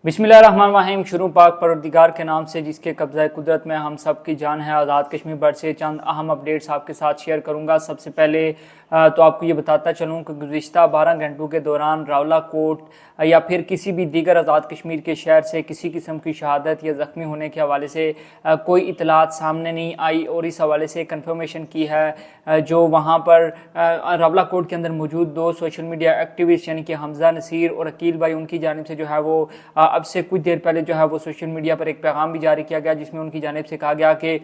बिस्मिल्लाहिर्रहमानिर्रहीम। शुरू पाक परवरदिगार के नाम से जिसके कब्ज़ा कुदरत में हम सब की जान है। आज़ाद कश्मीर पर से चंद अहम अपडेट्स आपके साथ शेयर करूंगा। सबसे पहले तो आपको ये बताता चलूँ कि गुज़िश्ता 12 घंटों के दौरान रावलाकोट या फिर किसी भी दीगर आज़ाद कश्मीर के शहर से किसी किस्म की शहादत या ज़ख्मी होने के हवाले से कोई इतलात सामने नहीं आई और इस हवाले से कंफर्मेशन की है जो वहाँ पर रावलाकोट के अंदर मौजूद दो सोशल मीडिया एक्टिविस्ट यानी कि हमजा नसीर और अकील भाई, उनकी जानिब से जो है वो अब से कुछ देर पहले जो है वो सोशल मीडिया पर एक पैगाम भी जारी किया गया जिसमें उनकी जानिब से कहा गया कि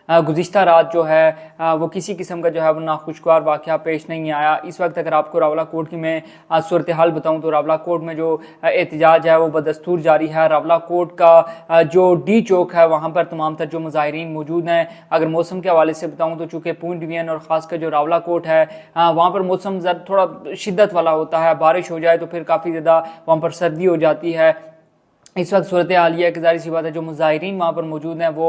गुज़िश्ता रात जो है वो किसी किस्म का जो है वो नाखुशगवार वाक़या पेश नहीं आया। इस वक्त अगर आपको रावलाकोट की मैं सूरत हाल बताऊँ तो रावलाकोट में जो एहतजाज है वो बदस्तूर जारी है। रावलाकोट का जो डी चौक है वहाँ पर तमाम तर जो मुजाहिरीन मौजूद हैं। अगर मौसम के हवाले से बताऊँ तो चूँकि पूंछ डिवीजन और ख़ासकर जो रावलाकोट है वहाँ पर मौसम थोड़ा शिद्दत वाला होता है। बारिश हो जाए तो फिर काफ़ी ज़्यादा वहाँ पर सर्दी हो जाती है। इस वक्त सूरत हाल यह कि ज़ाहिर सी बात है जो मुजाहिरीन वहाँ पर मौजूद हैं वो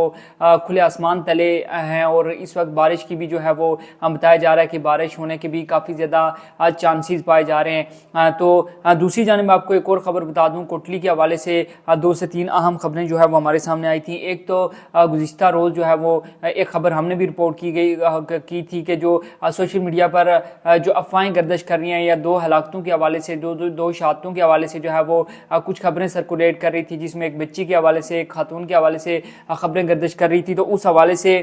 खुले आसमान तले हैं और इस वक्त बारिश की भी जो है वो बताया जा रहा है कि बारिश होने के भी काफ़ी ज़्यादा चांसेस पाए जा रहे हैं। तो दूसरी जानिब आपको एक और ख़बर बता दूँ, कोटली के हवाले से 2 से 3 अहम खबरें जो है वो हमारे सामने आई थी। एक तो गुज़िश्ता रोज़ जो है वो एक ख़बर हमने भी रिपोर्ट की थी कि जो सोशल मीडिया पर जो अफवाहें गर्दिश कर रही हैं या 2 हलाकतों के हवाले से दो शहादतों के हवाले से जो है वो कुछ खबरें सर्कुलेट कर रही थी जिसमें एक बच्ची के हवाले से एक खातून के हवाले से खबरें गर्दिश कर रही थी। तो उस हवाले से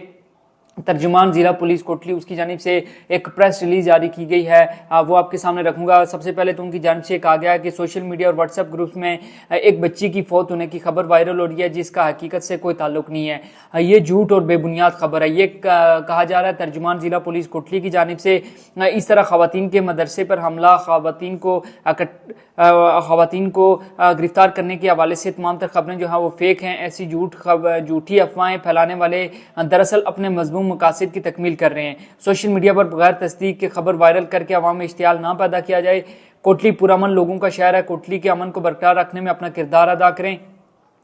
तर्जुमान ज़िला पुलिस कोटली उसकी जानिब से एक प्रेस रिलीज जारी की गई है, वो आपके सामने रखूंगा। सबसे पहले तो उनकी जानिब से कहा गया है कि सोशल मीडिया और व्हाट्सएप ग्रुप्स में एक बच्ची की फौत होने की खबर वायरल हो रही है जिसका हकीकत से कोई ताल्लुक नहीं है। ये झूठ और बेबुनियाद खबर है, ये कहा जा रहा है तर्जुमान ज़िला पुलिस कोटली की जानिब से। इस तरह खवातीन के मदरसे पर हमला, खवातीन को गिरफ्तार करने के हवाले से तमाम तर खबरें जो है वो फेक हैं। ऐसी झूठी अफवाहें फैलाने वाले दरअसल अपने मजमूम मकासद की तकमील कर रहे हैं। सोशल मीडिया पर बगैर तस्दीक के खबर वायरल करके अवाम में इश्तियाल ना पैदा किया जाए। कोटली पुरअमन लोगों का शहर है, कोटली के अमन को बरकरार रखने में अपना किरदार अदा करें।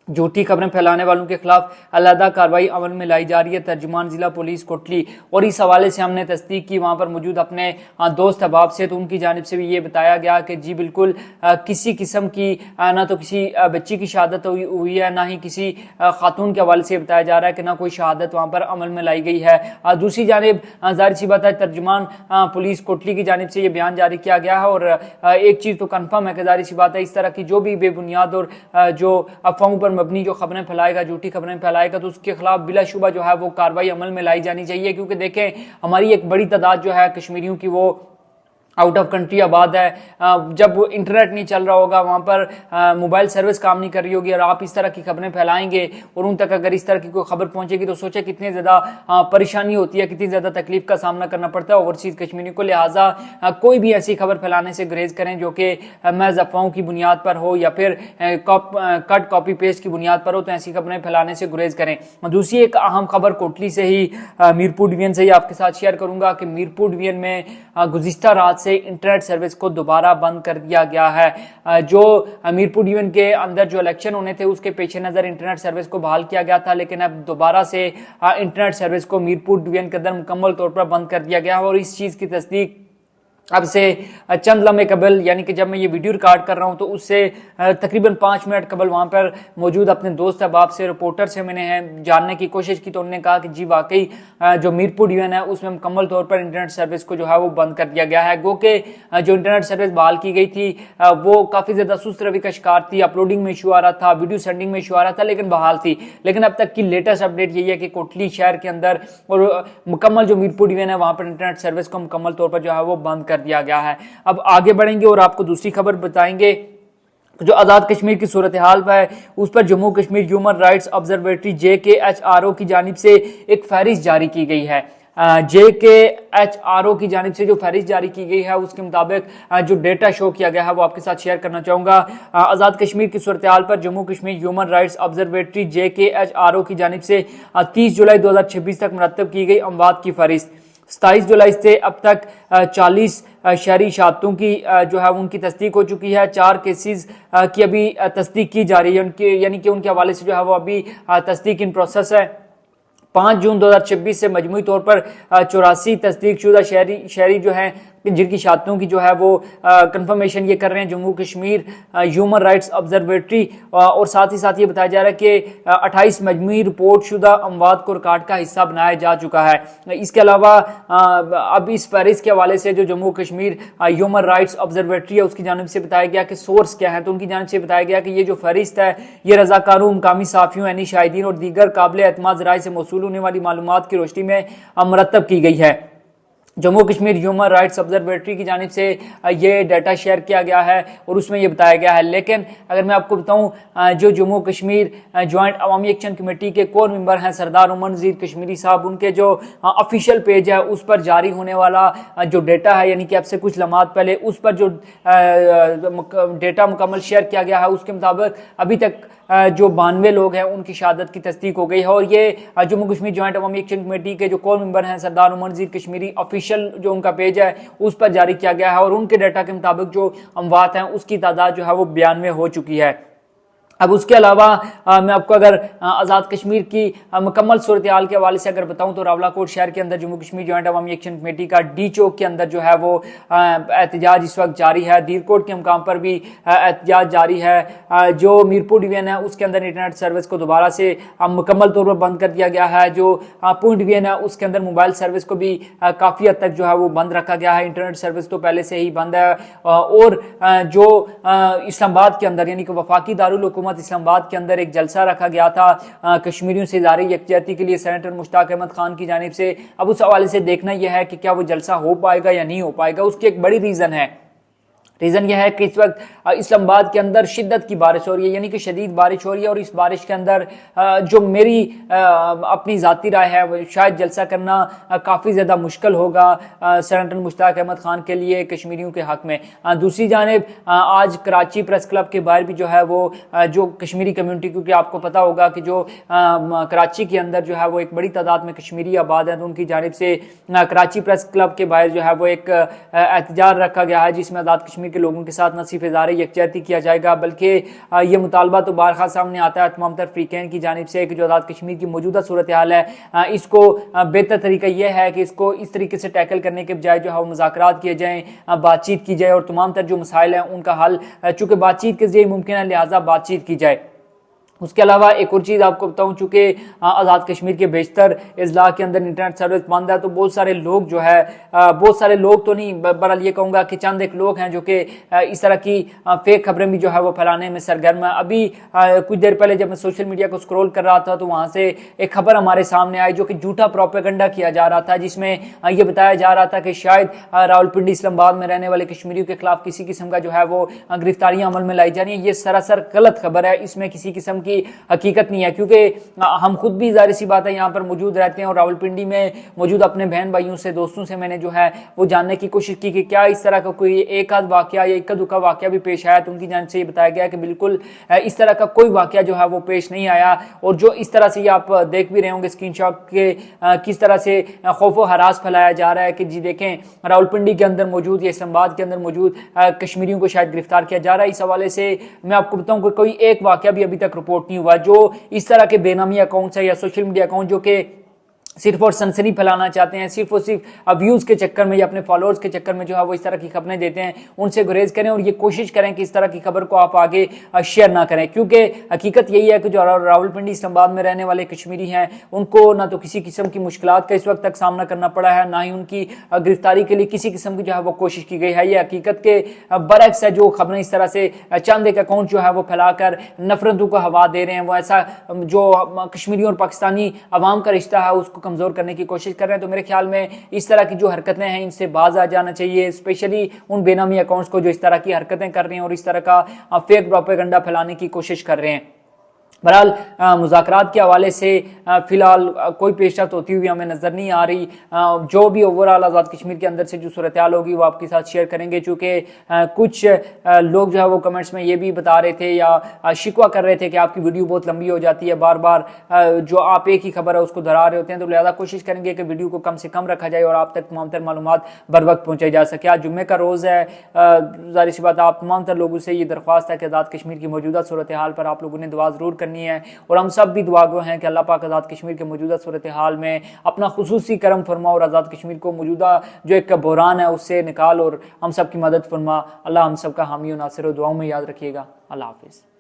झूठी खबरें फैलाने वालों के खिलाफ अलहदा कार्रवाई अमल में लाई जा रही है। तर्जुमान जिला पुलिस कोटली। और इस हवाले से हमने तस्दीक की वहाँ पर मौजूद अपने दोस्त अहबाब से, तो उनकी जानिब से भी ये बताया गया कि जी बिल्कुल किसी किस्म की ना तो किसी बच्ची की शहादत हुई है, ना ही किसी खातून के हवाले से बताया जा रहा है कि ना कोई शहादत वहाँ पर अमल में लाई गई है। दूसरी जानिब जाहिर सी बात है तर्जुमान पुलिस कोटली की जानिब से ये बयान जारी किया गया है और एक चीज़ तो कन्फर्म है कि जाहिर सी बात है इस तरह की जो भी बेबुनियाद और जो अफवाहों पर मबनी जो खबरें फैलाएगा, झूठी खबरें फैलाएगा, तो उसके खिलाफ बिलाशुबा जो है वो कार्रवाई अमल में लाई जानी चाहिए। क्योंकि देखें हमारी एक बड़ी तादाद जो है कश्मीरियों की वो आउट ऑफ कंट्री आबाद है। जब इंटरनेट नहीं चल रहा होगा, वहाँ पर मोबाइल सर्विस काम नहीं कर रही होगी और आप इस तरह की खबरें फैलाएंगे और उन तक अगर इस तरह की कोई खबर पहुंचेगी तो सोचे कितनी ज़्यादा परेशानी होती है, कितनी ज़्यादा तकलीफ का सामना करना पड़ता है ओवरसीज़ कश्मीरियों को। लिहाजा कोई भी ऐसी खबर फैलाने से गुरेज करें जो कि महज अफवाहों की बुनियाद पर हो या फिर कट कॉपी पेस्ट की बुनियाद पर हो, तो ऐसी खबरें फैलाने से गुरेज करें। दूसरी एक अहम खबर कोटली से ही मीरपुर डिवीजन से ही आपके साथ शेयर करूंगा कि मीरपुर डिवीजन में गुज़िश्ता रात से इंटरनेट सर्विस को दोबारा बंद कर दिया गया है। जो मीरपुर डिवीजन के अंदर जो इलेक्शन होने थे उसके पेश नज़र इंटरनेट सर्विस को बहाल किया गया था, लेकिन अब दोबारा से इंटरनेट सर्विस को मीरपुर डिवीजन के अंदर मुकम्मल तौर पर बंद कर दिया गया है। और इस चीज़ की तस्दीक अब से चंद लम्हे कबल, यानी कि जब मैं ये वीडियो रिकॉर्ड कर रहा हूँ तो उससे तकरीबन 5 मिनट कबल वहाँ पर मौजूद अपने दोस्त अहबाब से, रिपोर्टर से मैंने जानने की कोशिश की, तो उन्होंने कहा कि जी वाकई जो मीरपुर डिवीजन है उसमें मुकम्मल तौर पर इंटरनेट सर्विस को जो है वो बंद कर दिया गया है। गो के जो इंटरनेट सर्विस बहाल की गई थी वो काफ़ी ज़्यादा सुस्त रवि का शिकार थी, अपलोडिंग में इशू आ रहा था, वीडियो सेंडिंग में इशू आ रहा था, लेकिन बहाल थी। लेकिन अब तक की लेटेस्ट अपडेट यही है कि कोटली शहर के अंदर और मुकम्मल जो मीरपुर डिवीजन है वहाँ पर इंटरनेट सर्विस को मुकम्मल तौर पर जो है वो बंद कर दिया गया है। अब आगे बढ़ेंगे और आपको दूसरी खबर बताएंगे जो आज़ाद कश्मीर की सूरत हाल है उस पर Jammu Kashmir human rights observatory JKHRO की जानिब से एक फहरिस्त जारी की गई है। JKHRO की जानिब से जो फहरिस्त जारी की गई है उसके मुताबिक जो डेटा शो किया गया है वो आपके साथ शेयर करना चाहूँगा। आज़ाद कश्मीर की सूरत हाल पर Jammu Kashmir human rights observatory JKHRO की जानिब से 30 जुलाई 2026 तक मुरतब की गई अमवात की फहरिस्त 27 जुलाई से अब तक 40 शहरी शहादतों की जो है उनकी तस्दीक हो चुकी है। 4 केसेस की अभी तस्दीक की जा रही है उनके, यानी कि उनके हवाले से जो है वो अभी तस्दीक इन प्रोसेस है। 5 जून 2026 से मजमूई तौर पर 84 तस्दीक शुदा शहरी जो हैं जिनकी शहादतों की जो है वो कंफर्मेशन ये कर रहे हैं Jammu Kashmir human rights observatory, और साथ ही साथ ये बताया जा रहा है कि 28 मजमूई रिपोर्ट शुदा अमवात को रिकॉर्ड का हिस्सा बनाया जा चुका है। इसके अलावा अब इस फहरिस्त के हवाले से जो Jammu Kashmir human rights observatory है उसकी जानिब से बताया गया कि सोर्स क्या है, तो उनकी जानिब से बताया गया कि ये जो फहरिस्त है ये रजाकारों, मुकामी साफियों, यानी शाहिदीन और दीगर काबिल एतमाद ज़राए से मौसूल होने वाली मालूमात की रोशनी में मरतब की गई है। Jammu Kashmir human rights observatory की जानिब से ये डाटा शेयर किया गया है और उसमें ये बताया गया है। लेकिन अगर मैं आपको बताऊं, जो जम्मू कश्मीर जॉइंट अवामी एक्शन कमेटी के कोर मेंबर हैं सरदार उमर नज़ीर कश्मीरी साहब, उनके जो ऑफिशियल पेज है उस पर जारी होने वाला जो डेटा है, यानी कि अब से कुछ लम्हात पहले उस पर जो डेटा मुकम्मल शेयर किया गया है उसके मुताबिक अभी तक जो 92 लोग हैं उनकी शहादत की तस्दीक हो गई है। और ये जम्मू कश्मीर जॉइंट अवामी एक्शन कमेटी के जो कोर मेंबर हैं सरदार उमर नज़ीर कश्मीरी ऑफिशियल जो उनका पेज है उस पर जारी किया गया है, और उनके डाटा के मुताबिक जो अमवात हैं उसकी तादाद जो है वो 92 हो चुकी है। अब उसके अलावा मैं आपको अगर आज़ाद कश्मीर की मुकम्मल सूरत हाल के हवाले से अगर बताऊं तो रावलाकोट शहर के अंदर जम्मू कश्मीर जॉइंट अवामी एक्शन कमेटी का डी चौक के अंदर जो है वो एहतजाज इस वक्त जारी है। दीरकोट के मुकाम पर भी एहतजाज जारी है। जो मीरपुर डिवीजन है उसके अंदर इंटरनेट सर्विस को दोबारा से मुकम्मल तौर पर बंद कर दिया गया है। जो पुंछ डिवीजन है उसके अंदर मोबाइल सर्विस को भी काफ़ी हद तक जो है वो बंद रखा गया है। इंटरनेट सर्विस तो पहले से ही बंद है। और जो इस्लामाबाद के अंदर यानी कि वफाकी दारुल हुकूमत इस्लामाबाद के अंदर एक जलसा रखा गया था कश्मीरियों से इज़हार यकजहती के लिए सेनेटर मुश्ताक अहमद खान की जानिब से। अब उस हवाले से देखना यह है कि क्या वो जलसा हो पाएगा या नहीं हो पाएगा। उसकी एक बड़ी रीज़न यह है कि इस वक्त इस्लामाबाद के अंदर शिद्दत की बारिश हो रही है, यानी कि शदीद बारिश हो रही है, और इस बारिश के अंदर जो मेरी अपनी ज़ाती राय है शायद जलसा करना काफ़ी ज़्यादा मुश्किल होगा सेनेटर मुश्ताक अहमद खान के लिए कश्मीरियों के हक़ में। दूसरी जानिब आज कराची प्रेस क्लब के बाहर भी जो है वो जो कश्मीरी कम्यूनिटी, क्योंकि आपको पता होगा कि जो कराची के अंदर जो है वो एक बड़ी तादाद में कश्मीरी आबाद है, तो उनकी जानिब से कराची प्रेस क्लब के बाहर जो है वो एक एहतजाज रखा गया है जिसमें आज़ाद कश्मीर के लोगों के साथ न सिर्फ इज़हार यकजहती किया जाएगा बल्कि ये मुतालबा तो बारखा सामने आता है तमाम तर फ्रीकैन की जानिब से कि जो आज़ाद कश्मीर की मौजूदा सूरत हाल है इसको बेहतर तरीका यह है कि इसको इस तरीके से टैकल करने के बजाय जो है मुज़ाकरात किए जाएँ, बातचीत की जाए और तमाम तर जो मसाइल हैं उनका हल चूँकि बातचीत के जरिए मुमकिन है लिहाजा बातचीत की जाए। उसके अलावा एक और चीज़ आपको बताऊं, चूँकि आज़ाद कश्मीर के बेशतर अजला के अंदर इंटरनेट सर्विस बंद है, तो बहुत सारे लोग जो है बहुत सारे लोग तो नहीं, बहरहाल ये कहूँगा कि चंद एक लोग हैं जो कि इस तरह की फेक खबरें भी जो है वो फैलाने में सरगर्म है। अभी कुछ देर पहले जब मैं सोशल मीडिया को स्क्रॉल कर रहा था तो वहाँ से एक खबर हमारे सामने आई जो कि झूठा प्रोपेगेंडा किया जा रहा था, जिसमें ये बताया जा रहा था कि शायद रावलपिंडी इस्लामाबाद में रहने वाले कश्मीरियों के खिलाफ किसी किस्म का जो है वो गिरफ्तारियां अमल में लाई जा रही है। ये सरासर गलत खबर है, इसमें किसी किस्म की हकीकत नहीं है, क्योंकि हम खुद भी जाहिर सी बात है यहाँ पर मौजूद रहते हैं और रावलपिंडी में मौजूद अपने बहन भाइयों से, दोस्तों से मैंने जो है वो जानने की कोशिश की कि क्या इस तरह का कोई एक आध वाकया या इक्का दुक्का वाकया भी पेश आया, तो उनकी जानिब से ये बताया गया कि बिल्कुल इस तरह का कोई वाकया जो है वो पेश नहीं आया। और जो इस तरह से आप देख भी रहे होंगे स्क्रीनशॉट के किस तरह से खौफ व हरास फैलाया जा रहा है कि जी देखें रावलपिंडी के अंदर मौजूद या इस्लामाबाद के अंदर मौजूद कश्मीरियों को शायद गिरफ्तार किया जा रहा है। इस हवाले से मैं आपको बताऊं कि कोई एक वाकया भी अभी तक रिपोर्ट नहीं हुआ। जो इस तरह के बेनामी अकाउंट्स है या सोशल मीडिया अकाउंट जो कि सिर्फ और सनसनी फैलाना चाहते हैं, सिर्फ और सिर्फ व्यूज़ के चक्कर में या अपने फॉलोअर्स के चक्कर में जो है वो इस तरह की खबरें देते हैं, उनसे गुरेज करें और ये कोशिश करें कि इस तरह की खबर को आप आगे शेयर ना करें, क्योंकि हकीकत यही है कि जो रावलपिंडी इस्लामाबाद में रहने वाले कश्मीरी हैं उनको ना तो किसी किस्म की मुश्किलात का इस वक्त तक सामना करना पड़ा है, ना ही उनकी गिरफ्तारी के लिए किसी किस्म की जो है वो कोशिश की गई है। ये हकीकत के बरक्स है जो खबरें इस तरह से चंद एक अकाउंट जो है वो फैलाकर नफरतों को हवा दे रहे हैं, वो ऐसा जो कश्मीरियों और पाकिस्तानी अवाम का रिश्ता है उसको कमजोर करने की कोशिश कर रहे हैं। तो मेरे ख्याल में इस तरह की जो हरकतें हैं इनसे बाज आ जाना चाहिए, स्पेशली उन बेनामी अकाउंट्स को जो इस तरह की हरकतें कर रहे हैं और इस तरह का फेक प्रोपेगेंडा फैलाने की कोशिश कर रहे हैं। बहरहाल मुज़ाकरात के हवाले से फ़िलहाल कोई पेशरफ्त होती हुई हमें नज़र नहीं आ रही। जो भी ओवरऑल आज़ाद कश्मीर के अंदर से जो सूरत हाल होगी वो आपके साथ शेयर करेंगे, चूँकि कुछ लोग जो है वो कमेंट्स में ये भी बता रहे थे या शिकवा कर रहे थे कि आपकी वीडियो बहुत लंबी हो जाती है, बार बार जो आप एक ही खबर है उसको दोहरा रहे होते हैं, तो लिहाजा कोशिश करेंगे कि वीडियो को कम से कम रखा जाए और आप तक तमाम तर मालूमात बर वक्त पहुँचाई जा सके। आज जुम्मे का रोज़ है, ज़ाहिर सी बात आप तमाम तर लोगों से ये दरख्वास्त है कि आज़ाद कश्मीर की मौजूदा सूरत हाल पर आप लोगों ने दुआ ज़रूर करनी करनी है। और हम सब भी दुआ गो हैं कि अल्लाह पाक आज़ाद कश्मीर के मौजूदा सूरत हाल में अपना खुसूसी करम फरमा और आज़ाद कश्मीर को मौजूदा जो एक बहरान है उससे निकाल और हम सब की मदद फरमा। अल्लाह हम सब का हामी और नासिर, दुआओं में याद रखिएगा। अल्लाह हाफिज़।